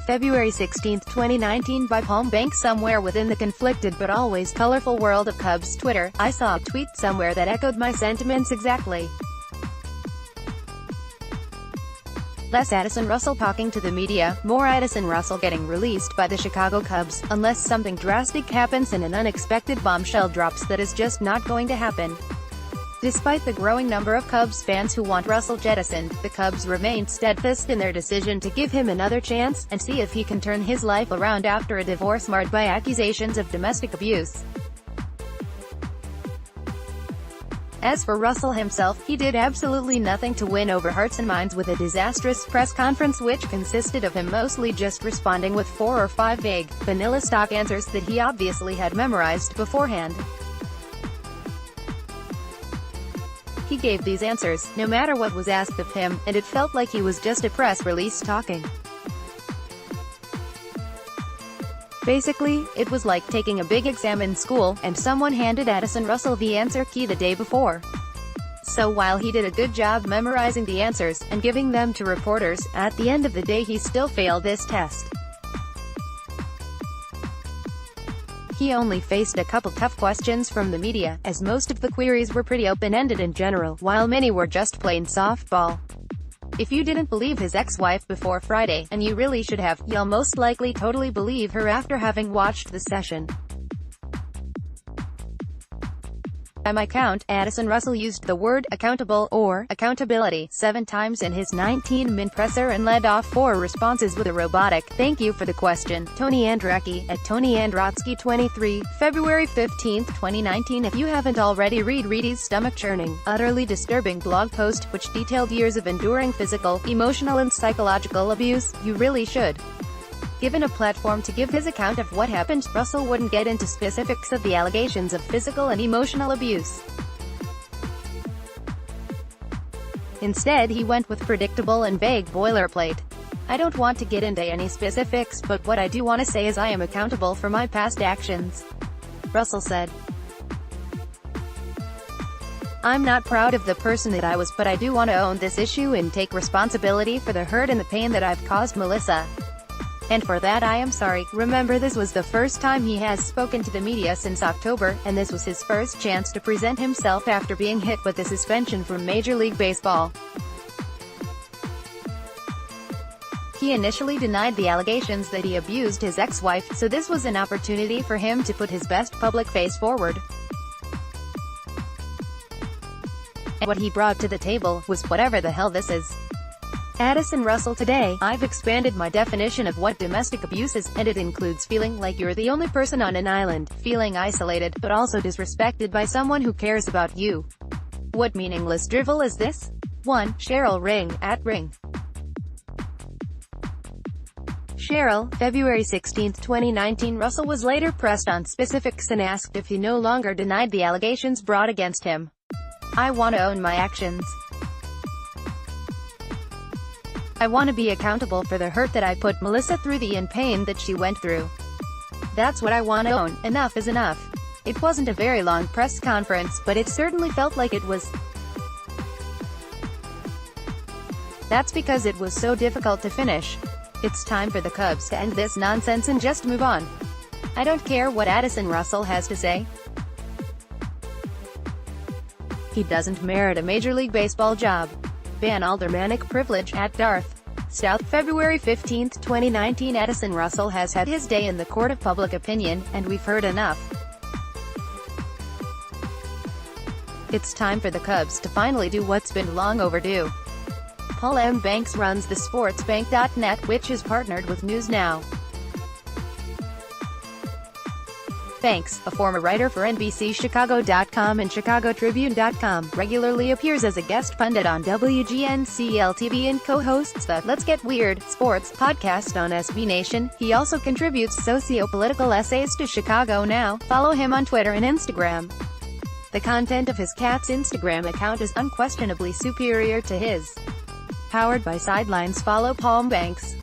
February 16, 2019 by Palm Banks. Somewhere within the conflicted but always colorful world of Cubs Twitter, I saw a tweet somewhere that echoed my sentiments exactly. Less Addison Russell talking to the media, more Addison Russell getting released by the Chicago Cubs, unless something drastic happens and an unexpected bombshell drops that is just not going to happen. Despite the growing number of Cubs fans who want Russell jettisoned, the Cubs remained steadfast in their decision to give him another chance, and see if he can turn his life around after a divorce marred by accusations of domestic abuse. As for Russell himself, he did absolutely nothing to win over hearts and minds with a disastrous press conference which consisted of him mostly just responding with 4 or 5 vague, vanilla stock answers that he obviously had memorized beforehand. He gave these answers, no matter what was asked of him, and it felt like he was just a press release talking. Basically, it was like taking a big exam in school, and someone handed Addison Russell the answer key the day before. So while he did a good job memorizing the answers, and giving them to reporters, at the end of the day he still failed this test. He only faced a couple tough questions from the media, as most of the queries were pretty open-ended in general, while many were just plain softball. If you didn't believe his ex-wife before Friday, and you really should have, you'll most likely totally believe her after having watched the session. By my count, Addison Russell used the word accountable or accountability 7 times in his 19-min presser and led off 4 responses with a robotic "Thank you for the question, Tony Andracki," at Tony Androtsky 23, February 15, 2019. If you haven't already, read Reedy's stomach-churning, utterly disturbing blog post, which detailed years of enduring physical, emotional and psychological abuse. You really should. Given a platform to give his account of what happened, Russell wouldn't get into specifics of the allegations of physical and emotional abuse. Instead, he went with predictable and vague boilerplate. "I don't want to get into any specifics, but what I do want to say is I am accountable for my past actions," Russell said. "I'm not proud of the person that I was, but I do want to own this issue and take responsibility for the hurt and the pain that I've caused Melissa. And for that I am sorry." Remember, this was the first time he has spoken to the media since October, and this was his first chance to present himself after being hit with a suspension from Major League Baseball. He initially denied the allegations that he abused his ex-wife, so this was an opportunity for him to put his best public face forward. And what he brought to the table was whatever the hell this is. Addison Russell today, "I've expanded my definition of what domestic abuse is, and it includes feeling like you're the only person on an island, feeling isolated, but also disrespected by someone who cares about you. What meaningless drivel is this? 1. Cheryl Ring, @Ring. Cheryl, February 16, 2019. Russell was later pressed on specifics and asked if he no longer denied the allegations brought against him. "I want to own my actions. I want to be accountable for the hurt that I put Melissa through, the pain that she went through. That's what I want to own. Enough is enough." It wasn't a very long press conference, but it certainly felt like it was. That's because it was so difficult to finish. It's time for the Cubs to end this nonsense and just move on. I don't care what Addison Russell has to say. He doesn't merit a Major League Baseball job. Ban aldermanic privilege, @Darth South, February 15, 2019. Addison Russell has had his day in the court of public opinion, and we've heard enough. It's time for the Cubs to finally do what's been long overdue. Paul M. Banks runs the sportsbank.net, which is partnered with News Now. Banks, a former writer for NBCChicago.com and ChicagoTribune.com, regularly appears as a guest pundit on WGNCL-TV and co-hosts the "Let's Get Weird" sports podcast on SB Nation. He also contributes socio-political essays to Chicago Now. Follow him on Twitter and Instagram. The content of his cat's Instagram account is unquestionably superior to his. Powered by Sidelines. Follow Palm Banks.